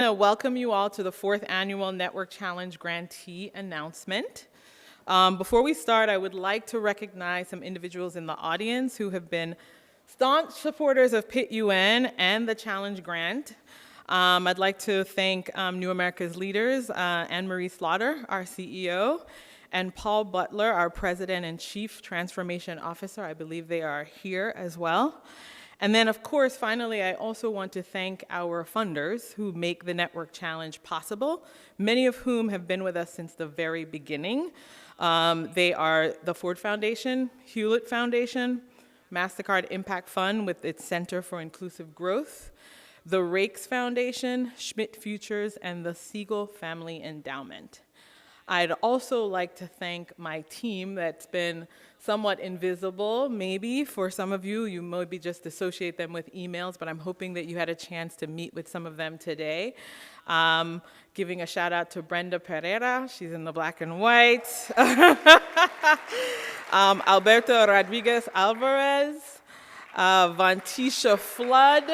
I want to welcome you all to the 4th Annual Network Challenge Grantee announcement. Before we start, I would like to recognize some individuals in the audience who have been staunch supporters of Pitt UN and the Challenge Grant. I'd like to thank New America's leaders, Anne-Marie Slaughter, our CEO, and Paul Butler, our President and Chief Transformation Officer. I believe they are here as well. And then, of course, finally, I also want to thank our funders who make the Network Challenge possible, many of whom have been with us since the very beginning. They are the Ford Foundation, Hewlett Foundation, MasterCard Impact Fund with its Center for Inclusive Growth, the Rakes Foundation, Schmidt Futures, and the Siegel Family Endowment. I'd also like to thank my team that's been somewhat invisible, maybe for some of you. You maybe just associate them with emails, but I'm hoping that you had a chance to meet with some of them today. Giving a shout out to Brenda Pereira, she's in the black and white. Alberto Rodriguez Alvarez, Vantisha Flood,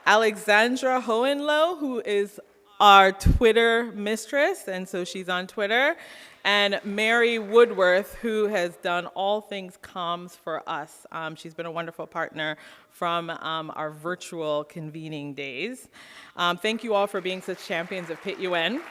Alexandra Hohenlohe, who is our Twitter mistress, and so she's on Twitter, and Mary Woodworth, who has done all things comms for us. She's been a wonderful partner from our virtual convening days. Thank you all for being such champions of Pitt UN.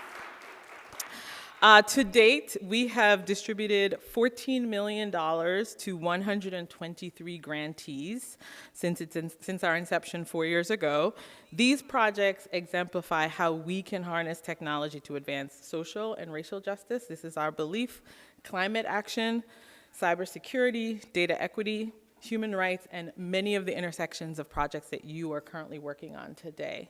To date, we have distributed $14 million to 123 grantees since our inception 4 years ago. These projects exemplify how we can harness technology to advance social and racial justice. This is our belief: climate action, cybersecurity, data equity, human rights, and many of the intersections of projects that you are currently working on today.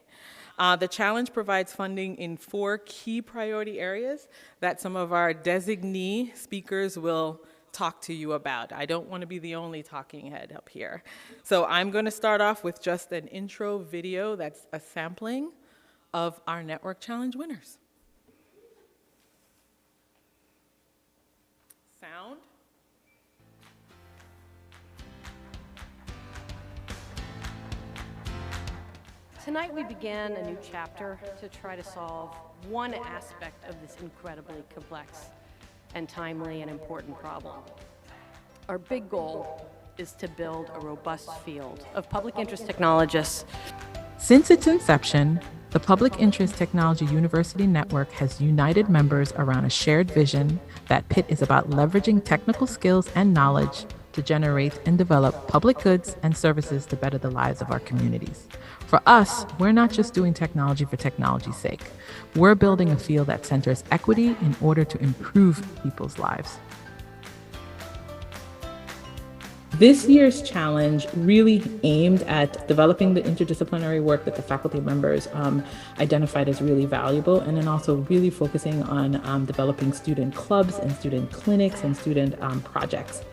The challenge provides funding in 4 key priority areas that some of our designee speakers will talk to you about. I don't want to be the only talking head up here. So I'm going to start off with just an intro video that's a sampling of our Network Challenge winners. Sound. Tonight we began a new chapter to try to solve one aspect of this incredibly complex and timely and important problem. Our big goal is to build a robust field of public interest technologists. Since its inception, the Public Interest Technology University Network has united members around a shared vision that Pitt is about leveraging technical skills and knowledge to generate and develop public goods and services to better the lives of our communities. For us, we're not just doing technology for technology's sake. We're building a field that centers equity in order to improve people's lives. This year's challenge really aimed at developing the interdisciplinary work that the faculty members identified as really valuable, and then also really focusing on developing student clubs and student clinics and student projects.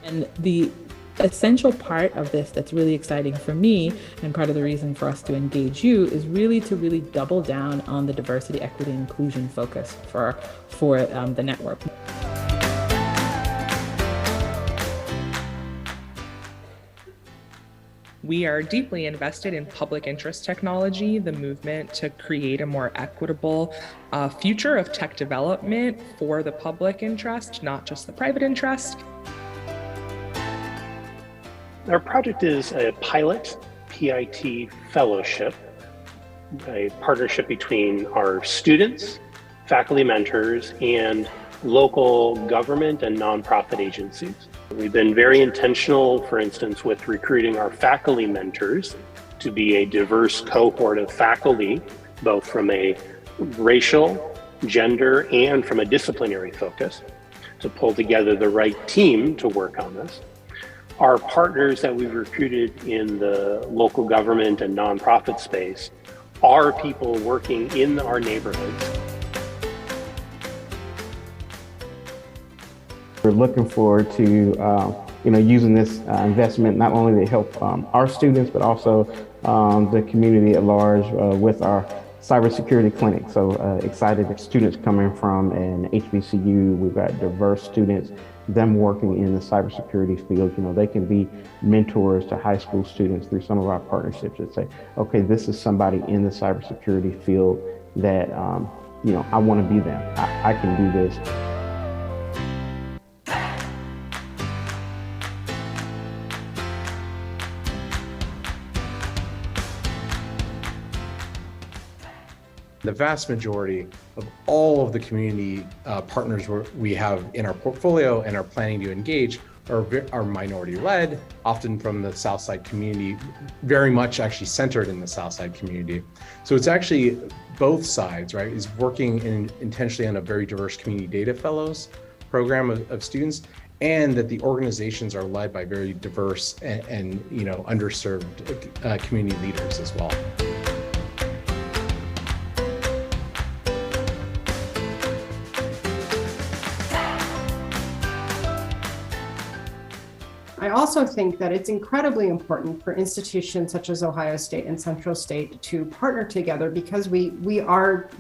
And the essential part of this that's really exciting for me, and part of the reason for us to engage you, is really to double down on the diversity, equity, and inclusion focus for the network. We are deeply invested in public interest technology, the movement to create a more equitable future of tech development for the public interest, not just the private interest. Our project is a pilot PIT fellowship, a partnership between our students, faculty mentors, and local government and nonprofit agencies. We've been very intentional, for instance, with recruiting our faculty mentors to be a diverse cohort of faculty, both from a racial, gender, and from a disciplinary focus, to pull together the right team to work on this. Our partners that we've recruited in the local government and nonprofit space are people working in our neighborhoods. We're looking forward to using this investment not only to help our students, but also the community at large with our cybersecurity clinic. So excited that students coming from an HBCU, we've got diverse students, them working in the cybersecurity field. They can be mentors to high school students through some of our partnerships that say, okay, this is somebody in the cybersecurity field that, I want to be them. I can do this. The vast majority of all of the community partners we have in our portfolio and are planning to engage are minority-led, often from the Southside community, very much actually centered in the Southside community. So it's actually both sides, right? Is working intentionally on a very diverse community data fellows program of students, and that the organizations are led by very diverse and underserved community leaders as well. I also think that it's incredibly important for institutions such as Ohio State and Central State to partner together, because we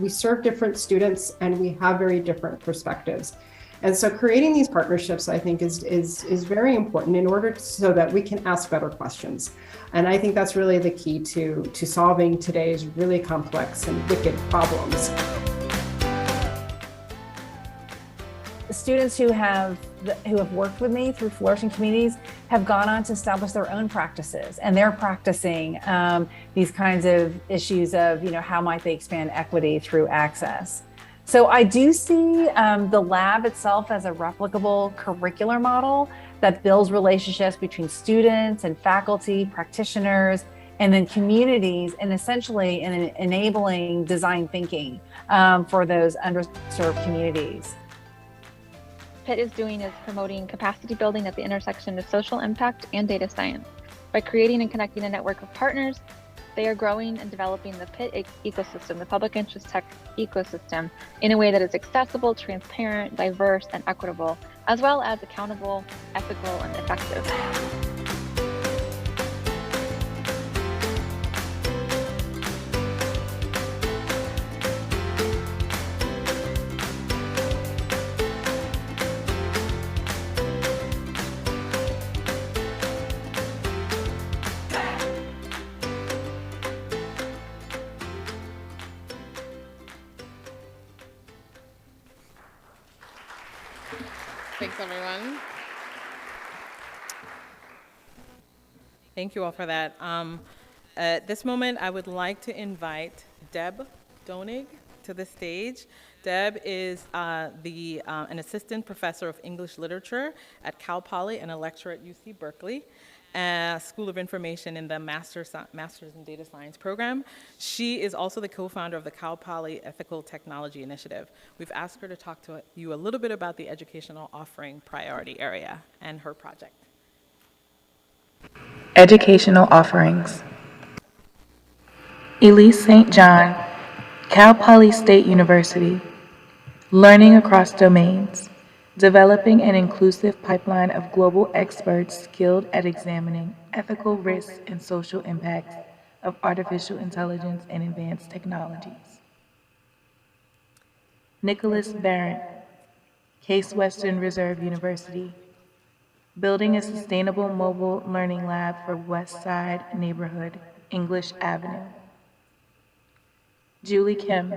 serve different students and we have very different perspectives. And so creating these partnerships, I think, is very important in order so that we can ask better questions. And I think that's really the key to solving today's really complex and wicked problems. The students who have worked with me through Flourishing Communities have gone on to establish their own practices, and they're practicing these kinds of issues of, how might they expand equity through access. So I do see the lab itself as a replicable curricular model that builds relationships between students and faculty, practitioners, and then communities, and essentially in enabling design thinking for those underserved communities. PIT is doing is promoting capacity building at the intersection of social impact and data science. By creating and connecting a network of partners, they are growing and developing the PIT ecosystem, the public interest tech ecosystem, in a way that is accessible, transparent, diverse, and equitable, as well as accountable, ethical, and effective. Thanks, everyone. Thank you all for that. At this moment, I would like to invite Deb Donig to the stage. Deb is an assistant professor of English literature at Cal Poly and a lecturer at UC Berkeley, School of Information in the Master's in Data Science program. She is also the co-founder of the Cal Poly Ethical Technology Initiative. We've asked her to talk to you a little bit about the educational offering priority area and her project. Educational offerings. Elise St. John, Cal Poly State University. Learning across domains. Developing an inclusive pipeline of global experts skilled at examining ethical risks and social impacts of artificial intelligence and advanced technologies. Nicholas Barrett, Case Western Reserve University. Building a sustainable mobile learning lab for West Side Neighborhood, English Avenue. Julie Kim,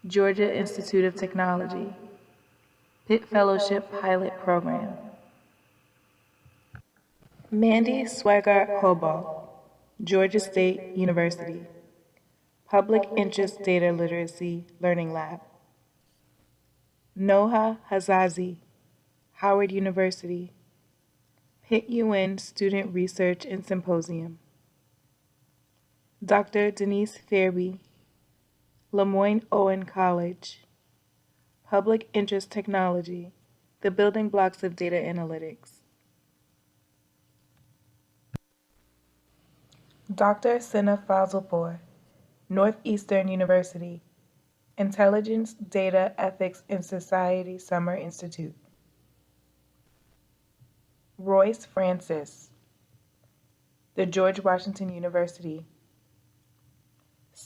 Georgia Institute of Technology. Pitt Fellowship Pilot Program. Mandy Swigart Hobo, Georgia State University. Public Interest Data Literacy Learning Lab. Noha Hazazi, Howard University. Pitt UN Student Research and Symposium. Dr. Denise Fairby, Lemoyne Owen College. Public Interest Technology, the building blocks of data analytics. Dr. Sina Fazlpour, Northeastern University, Intelligence, Data, Ethics, and Society Summer Institute. Royce Francis, the George Washington University,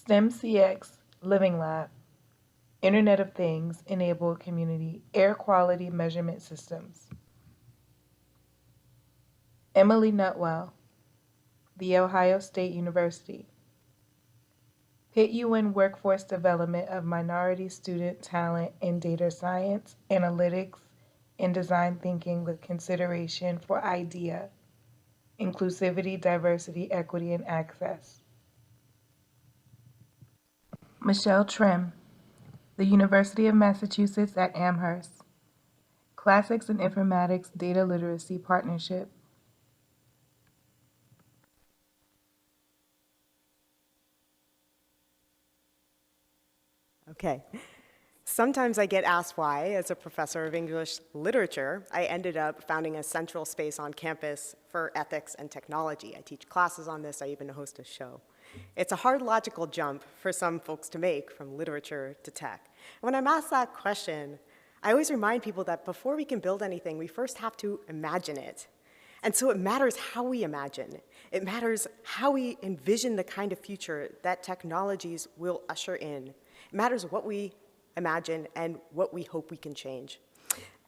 STEM CX Living Lab, Internet of Things Enabled Community Air Quality Measurement Systems. Emily Nutwell, The Ohio State University, Pitt UN Workforce Development of Minority Student Talent in Data Science, Analytics, and Design Thinking with Consideration for IDEA, Inclusivity, Diversity, Equity, and Access. Michelle Trim, The University of Massachusetts at Amherst, Classics in Informatics Data Literacy Partnership. Okay. Sometimes I get asked why, as a professor of English literature, I ended up founding a central space on campus for ethics and technology. I teach classes on this, I even host a show. It's a hard logical jump for some folks to make from literature to tech. When I'm asked that question, I always remind people that before we can build anything, we first have to imagine it. And so it matters how we imagine. It matters how we envision the kind of future that technologies will usher in. It matters what we imagine and what we hope we can change.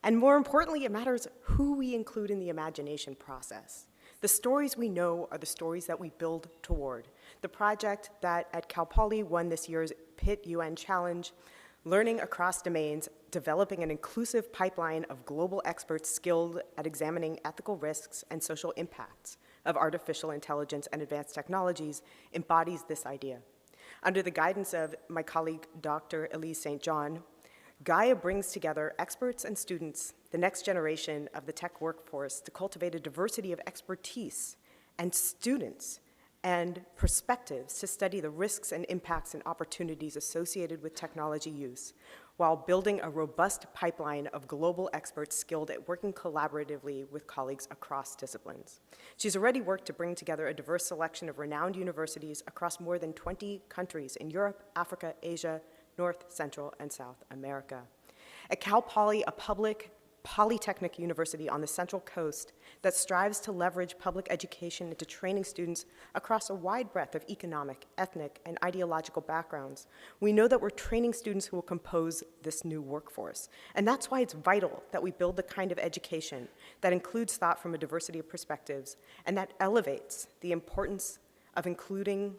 And more importantly, it matters who we include in the imagination process. The stories we know are the stories that we build toward. The project that at Cal Poly won this year's Pitt UN Challenge, Learning Across Domains, Developing an Inclusive Pipeline of Global Experts Skilled at Examining Ethical Risks and Social Impacts of Artificial Intelligence and Advanced Technologies, embodies this idea. Under the guidance of my colleague, Dr. Elise St. John, Gaia brings together experts and students, the next generation of the tech workforce, to cultivate a diversity of expertise and students and perspectives to study the risks and impacts and opportunities associated with technology use, while building a robust pipeline of global experts skilled at working collaboratively with colleagues across disciplines. She's already worked to bring together a diverse selection of renowned universities across more than 20 countries in Europe, Africa, Asia, North, Central, and South America. At Cal Poly, a public polytechnic university on the Central Coast that strives to leverage public education into training students across a wide breadth of economic, ethnic, and ideological backgrounds, we know that we're training students who will compose this new workforce. And that's why it's vital that we build the kind of education that includes thought from a diversity of perspectives and that elevates the importance of including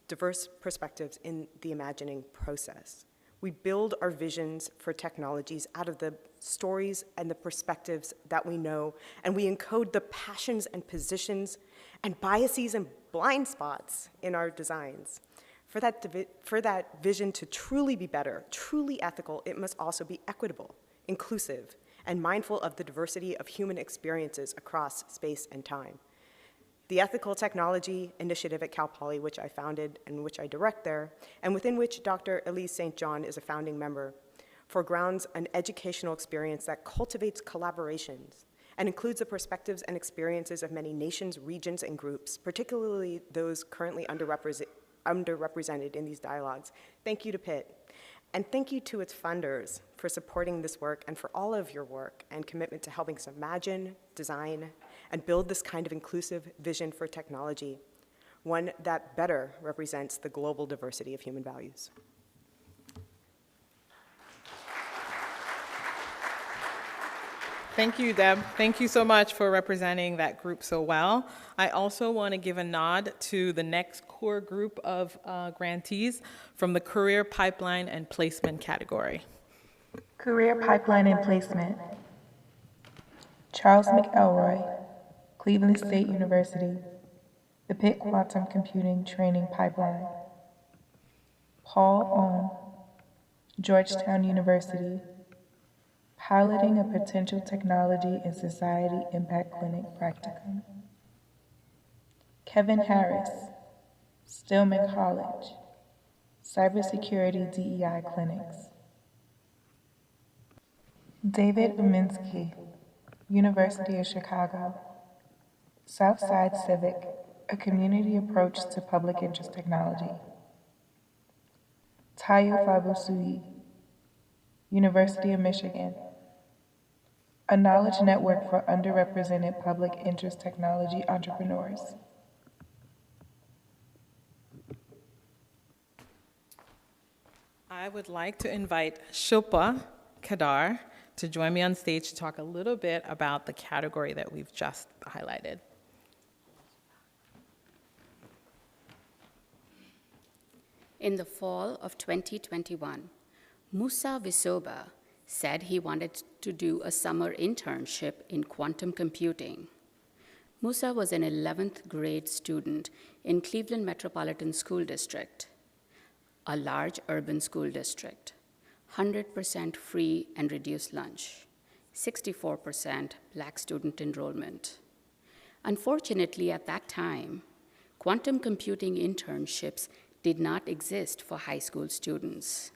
diverse perspectives in the imagining process. We build our visions for technologies out of the stories and the perspectives that we know, and we encode the passions and positions and biases and blind spots in our designs. For that vision to truly be better, truly ethical, it must also be equitable, inclusive, and mindful of the diversity of human experiences across space and time. The Ethical Technology Initiative at Cal Poly, which I founded and which I direct there, and within which Dr. Elise St. John is a founding member, foregrounds an educational experience that cultivates collaborations and includes the perspectives and experiences of many nations, regions, and groups, particularly those currently underrepresented in these dialogues. Thank you to Pitt. And thank you to its funders for supporting this work and for all of your work and commitment to helping us imagine, design, and build this kind of inclusive vision for technology, one that better represents the global diversity of human values. Thank you, Deb. Thank you so much for representing that group so well. I also want to give a nod to the next core group of grantees from the Career Pipeline and Placement category. Career Pipeline and Placement. Charles McElroy, Cleveland State University, the Pitt Quantum Computing Training Pipeline. Paul Ohm, Georgetown University, Piloting a Potential Technology and Society Impact Clinic Practicum. Kevin Harris, Stillman College, Cybersecurity DEI Clinics. David Uminsky, University of Chicago, Southside Civic, a community approach to public interest technology. Tayo Fabusui, University of Michigan, a knowledge network for underrepresented public interest technology entrepreneurs. I would like to invite Shilpa Kadar to join me on stage to talk a little bit about the category that we've just highlighted. In the fall of 2021, Musa Visoba said he wanted to do a summer internship in quantum computing. Musa was an 11th grade student in Cleveland Metropolitan School District, a large urban school district, 100% free and reduced lunch, 64% Black student enrollment. Unfortunately, at that time, quantum computing internships did not exist for high school students.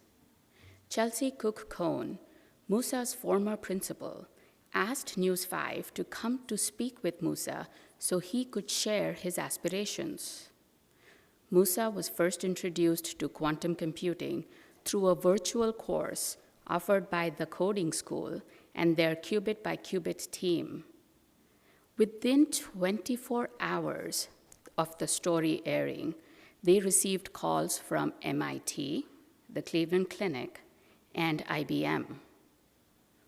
Chelsea Cook Cohn, Musa's former principal, asked News 5 to come to speak with Musa so he could share his aspirations. Musa was first introduced to quantum computing through a virtual course offered by the Coding School and their Qubit by Qubit team. Within 24 hours of the story airing, they received calls from MIT, the Cleveland Clinic, and IBM.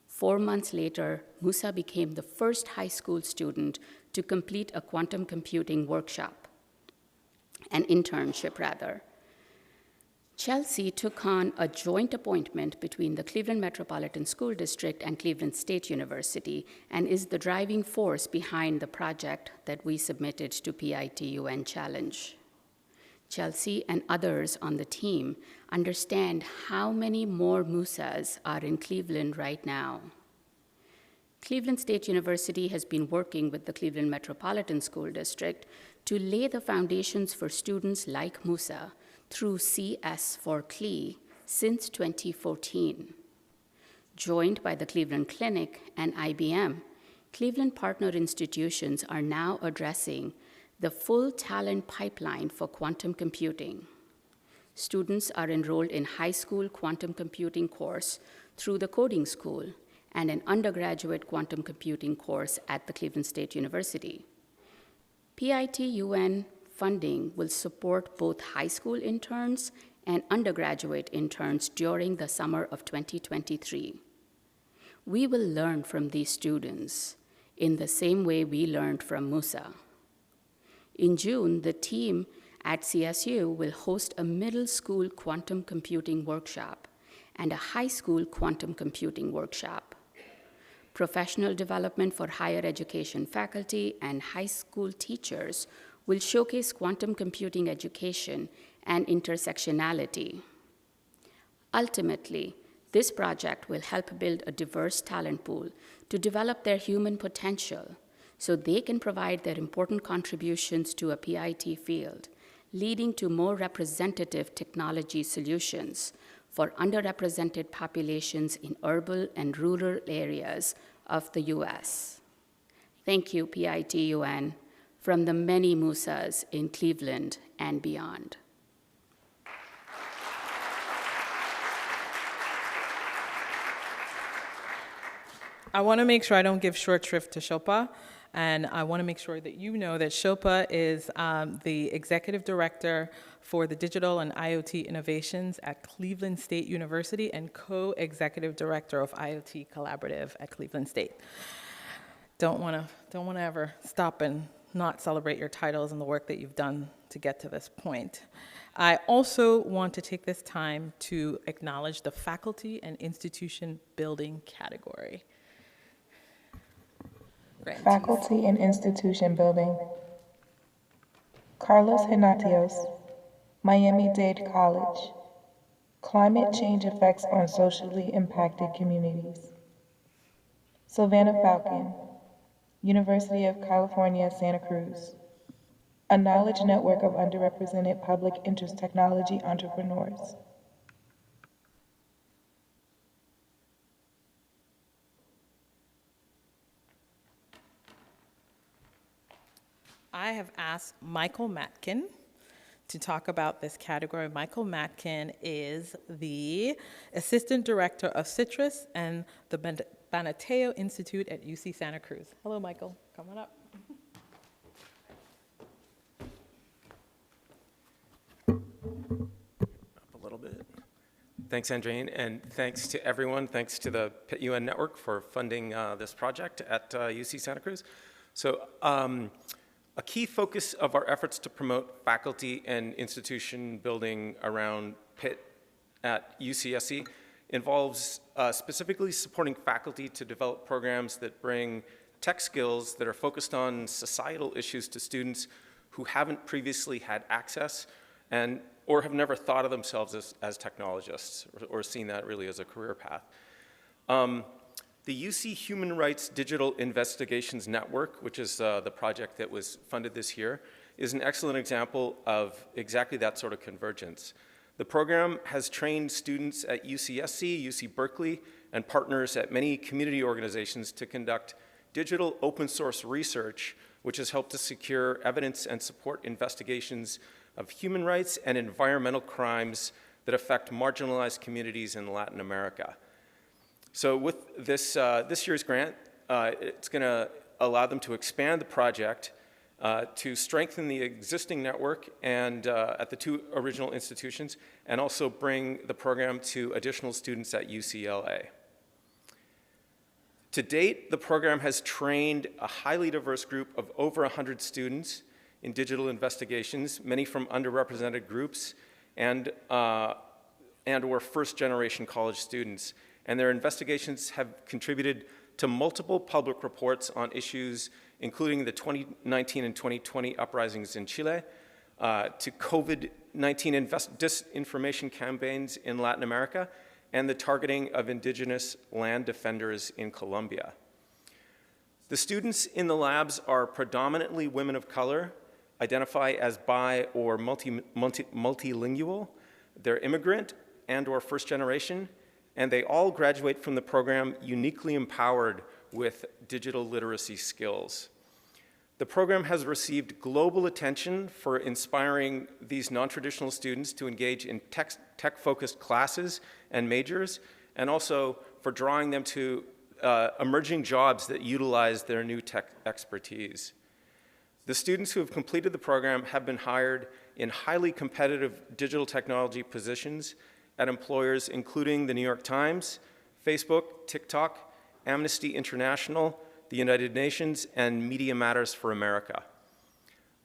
4 months later, Musa became the first high school student to complete a quantum computing workshop, an internship rather. Chelsea took on a joint appointment between the Cleveland Metropolitan School District and Cleveland State University and is the driving force behind the project that we submitted to PIT-UN Challenge. Chelsea and others on the team understand how many more Musas are in Cleveland right now. Cleveland State University has been working with the Cleveland Metropolitan School District to lay the foundations for students like Musa through CS for CLE since 2014. Joined by the Cleveland Clinic and IBM, Cleveland partner institutions are now addressing the full talent pipeline for quantum computing. Students are enrolled in high school quantum computing course through the Coding School and an undergraduate quantum computing course at the Cleveland State University. PIT-UN funding will support both high school interns and undergraduate interns during the summer of 2023. We will learn from these students in the same way we learned from Musa. In June, the team at CSU will host a middle school quantum computing workshop and a high school quantum computing workshop. Professional development for higher education faculty and high school teachers will showcase quantum computing education and intersectionality. Ultimately, this project will help build a diverse talent pool to develop their human potential so they can provide their important contributions to a PIT field, leading to more representative technology solutions for underrepresented populations in urban and rural areas of the US. Thank you, PIT-UN, from the many Musas in Cleveland and beyond. I want to make sure I don't give short shrift to Shilpa, and I want to make sure that you know that Shilpa is the Executive Director for the Digital and IoT Innovations at Cleveland State University and Co-Executive Director of IoT Collaborative at Cleveland State. Don't want to ever stop and not celebrate your titles and the work that you've done to get to this point. I also want to take this time to acknowledge the faculty and institution building category. Faculty and institution building. Carlos Hinatios, Miami-Dade College. Climate change effects on socially impacted communities. Savannah Falcon, University of California, Santa Cruz. A knowledge network of underrepresented public interest technology entrepreneurs. I have asked Michael Matkin to talk about this category. Michael Matkin is the Assistant Director of Citrus and the Banateo Institute at UC Santa Cruz. Hello, Michael. Come on up. Up a little bit. Thanks, Andreen, and thanks to everyone. Thanks to the Pitt UN Network for funding this project at UC Santa Cruz. So a key focus of our efforts to promote faculty and institution building around Pitt at UCSC involves specifically supporting faculty to develop programs that bring tech skills that are focused on societal issues to students who haven't previously had access or have never thought of themselves as technologists or seen that really as a career path. The UC Human Rights Digital Investigations Network, which is the project that was funded this year, is an excellent example of exactly that sort of convergence. The program has trained students at UCSC, UC Berkeley, and partners at many community organizations to conduct digital open source research, which has helped to secure evidence and support investigations of human rights and environmental crimes that affect marginalized communities in Latin America. So with this, this year's grant, it's going to allow them to expand the project to strengthen the existing network and at the two original institutions, and also bring the program to additional students at UCLA. To date, the program has trained a highly diverse group of over 100 students in digital investigations, many from underrepresented groups and or first-generation college students. And their investigations have contributed to multiple public reports on issues including the 2019 and 2020 uprisings in Chile, to COVID-19 disinformation campaigns in Latin America, and the targeting of indigenous land defenders in Colombia. The students in the labs are predominantly women of color, identify as bi or multilingual, they're immigrant and or first generation, and they all graduate from the program uniquely empowered with digital literacy skills. The program has received global attention for inspiring these non-traditional students to engage in tech-focused classes and majors, and also for drawing them to emerging jobs that utilize their new tech expertise. The students who have completed the program have been hired in highly competitive digital technology positions at employers including the New York Times, Facebook, TikTok, Amnesty International, the United Nations, and Media Matters for America.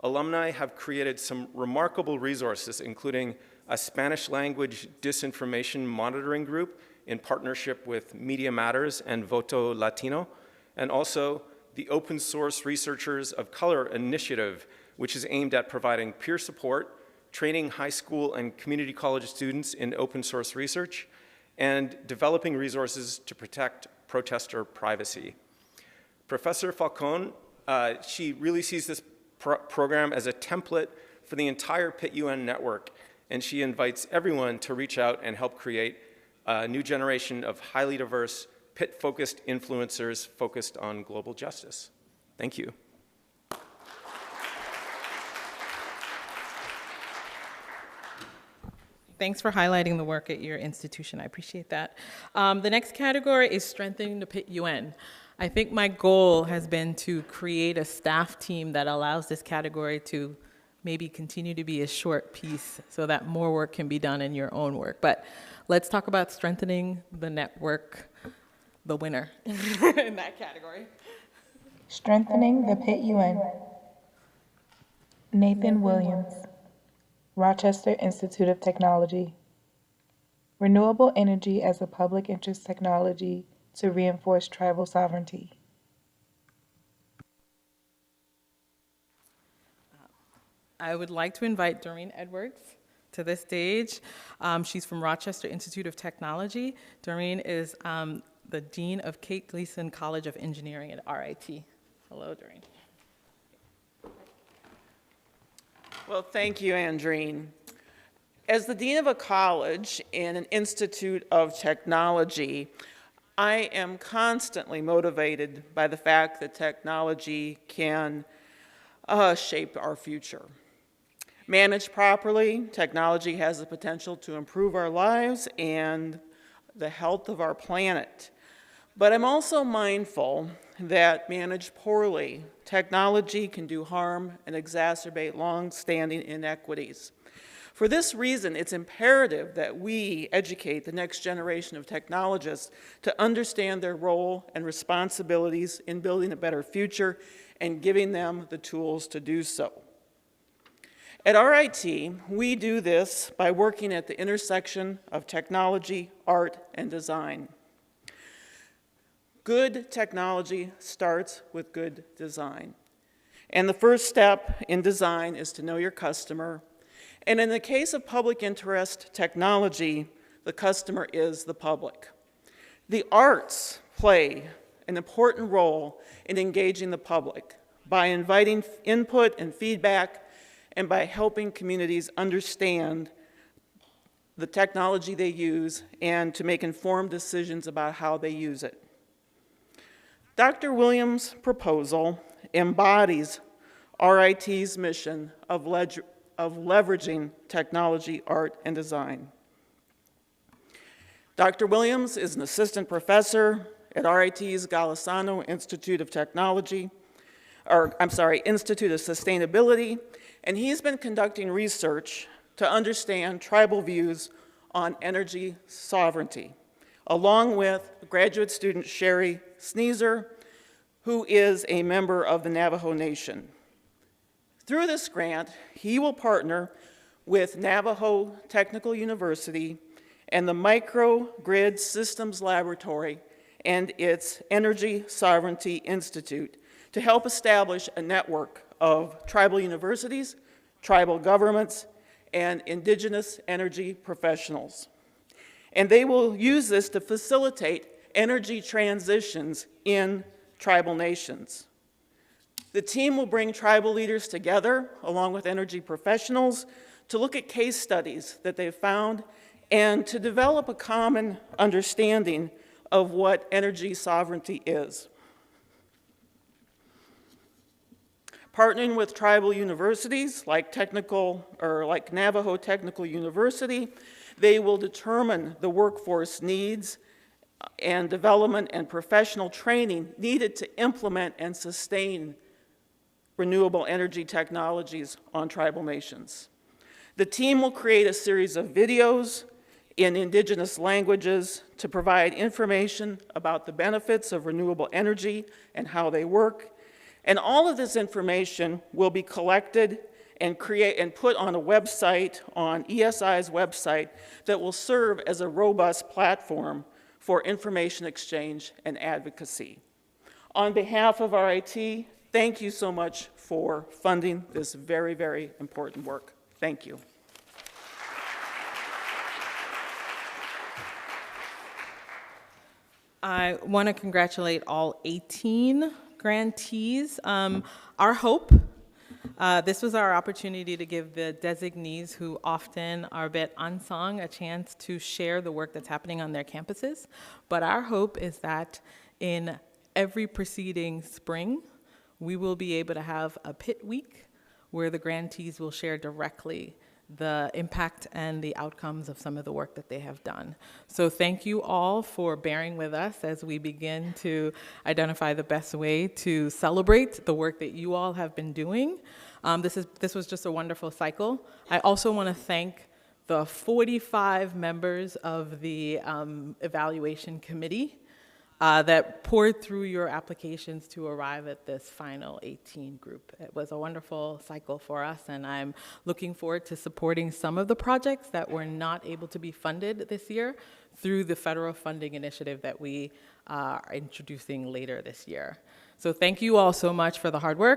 Alumni have created some remarkable resources, including a Spanish language disinformation monitoring group in partnership with Media Matters and Voto Latino, and also the Open Source Researchers of Color initiative, which is aimed at providing peer support, training high school and community college students in open source research, and developing resources to protect protester privacy. Professor Falcon, she really sees this program as a template for the entire Pitt UN network, and she invites everyone to reach out and help create a new generation of highly diverse, Pitt-focused influencers focused on global justice. Thank you. Thanks for highlighting the work at your institution. I appreciate that. The next category is strengthening the Pitt UN. I think my goal has been to create a staff team that allows this category to maybe continue to be a short piece so that more work can be done in your own work. But let's talk about strengthening the network, the winner in that category. Strengthening the Pitt UN. Nathan Williams, Rochester Institute of Technology. Renewable energy as a public interest technology to reinforce tribal sovereignty. I would like to invite Doreen Edwards to this stage. She's from Rochester Institute of Technology. Doreen is the Dean of Kate Gleason College of Engineering at RIT. Hello, Doreen. Well, thank you, Andreen. As the Dean of a college and an Institute of Technology, I am constantly motivated by the fact that technology can shape our future. Managed properly, technology has the potential to improve our lives and the health of our planet. But I'm also mindful that managed poorly, technology can do harm and exacerbate long-standing inequities. For this reason, it's imperative that we educate the next generation of technologists to understand their role and responsibilities in building a better future and giving them the tools to do so. At RIT, we do this by working at the intersection of technology, art, and design. Good technology starts with good design. And the first step in design is to know your customer. And in the case of public interest technology, the customer is the public. The arts play an important role in engaging the public by inviting input and feedback and by helping communities understand the technology they use and to make informed decisions about how they use it. Dr. Williams' proposal embodies RIT's mission of leveraging technology, art, and design. Dr. Williams is an assistant professor at RIT's Golisano Institute of Technology, Institute of Sustainability, and he's been conducting research to understand tribal views on energy sovereignty, along with graduate student Sherry Sneezer, who is a member of the Navajo Nation. Through this grant, he will partner with Navajo Technical University and the Microgrid Systems Laboratory and its Energy Sovereignty Institute to help establish a network of tribal universities, tribal governments, and indigenous energy professionals. And they will use this to facilitate energy transitions in tribal nations. The team will bring tribal leaders together, along with energy professionals, to look at case studies that they've found and to develop a common understanding of what energy sovereignty is. Partnering with tribal universities like Navajo Technical University, they will determine the workforce needs and development and professional training needed to implement and sustain renewable energy technologies on tribal nations. The team will create a series of videos in indigenous languages to provide information about the benefits of renewable energy and how they work. And all of this information will be collected and put on a website, on ESI's website, that will serve as a robust platform for information exchange and advocacy. On behalf of RIT, thank you so much for funding this very, very important work. Thank you. I want to congratulate all 18 grantees. Our hope, this was our opportunity to give the designees who often are a bit unsung a chance to share the work that's happening on their campuses. But our hope is that in every preceding spring, we will be able to have a pit week where the grantees will share directly the impact and the outcomes of some of the work that they have done. So thank you all for bearing with us as we begin to identify the best way to celebrate the work that you all have been doing. This was just a wonderful cycle. I also want to thank the 45 members of the evaluation committee that poured through your applications to arrive at this final 18 group. It was a wonderful cycle for us, and I'm looking forward to supporting some of the projects that were not able to be funded this year through the federal funding initiative that we are introducing later this year. So thank you all so much for the hard work.